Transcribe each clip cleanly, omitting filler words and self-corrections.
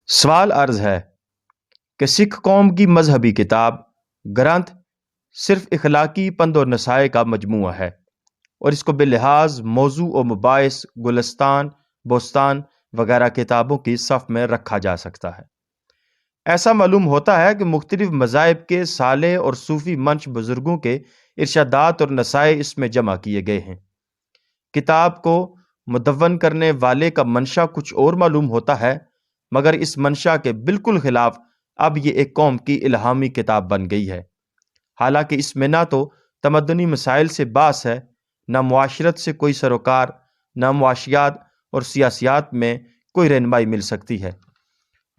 سوال عرض ہے کہ سکھ قوم کی مذہبی کتاب گرنتھ صرف اخلاقی پند و نصائح کا مجموعہ ہے اور اس کو بلحاظ موضوع و مباحث گلستان، بوستان وغیرہ کتابوں کی صف میں رکھا جا سکتا ہے۔ ایسا معلوم ہوتا ہے کہ مختلف مذاہب کے صالح اور صوفی منش بزرگوں کے ارشادات اور نصائح اس میں جمع کیے گئے ہیں۔ کتاب کو مدون کرنے والے کا منشا کچھ اور معلوم ہوتا ہے، مگر اس منشا کے بالکل خلاف اب یہ ایک قوم کی الہامی کتاب بن گئی ہے۔ حالانکہ اس میں نہ تو تمدنی مسائل سے باس ہے، نہ معاشرت سے کوئی سروکار، نہ معاشیات اور سیاسیات میں کوئی رہنمائی مل سکتی ہے،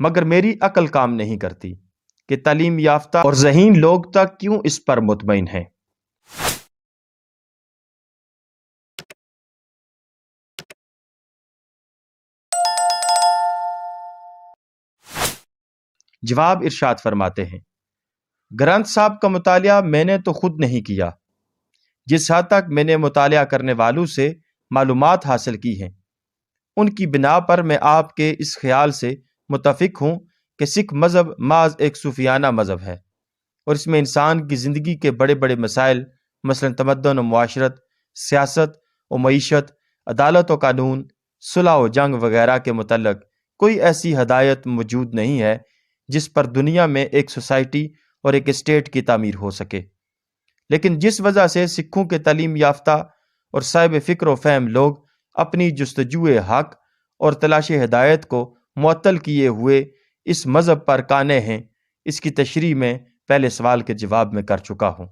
مگر میری عقل کام نہیں کرتی کہ تعلیم یافتہ اور ذہین لوگ تک کیوں اس پر مطمئن ہیں۔ جواب ارشاد فرماتے ہیں، گرنتھ صاحب کا مطالعہ میں نے تو خود نہیں کیا، جس حد تک میں نے مطالعہ کرنے والوں سے معلومات حاصل کی ہیں ان کی بنا پر میں آپ کے اس خیال سے متفق ہوں کہ سکھ مذہب محض ایک صوفیانہ مذہب ہے اور اس میں انسان کی زندگی کے بڑے بڑے مسائل مثلا تمدن و معاشرت، سیاست و معیشت، عدالت و قانون، صلح و جنگ وغیرہ کے متعلق کوئی ایسی ہدایت موجود نہیں ہے جس پر دنیا میں ایک سوسائٹی اور ایک اسٹیٹ کی تعمیر ہو سکے۔ لیکن جس وجہ سے سکھوں کے تعلیم یافتہ اور صاحب فکر و فہم لوگ اپنی جستجو حق اور تلاش ہدایت کو معطل کیے ہوئے اس مذہب پر قانع ہیں، اس کی تشریح میں پہلے سوال کے جواب میں کر چکا ہوں۔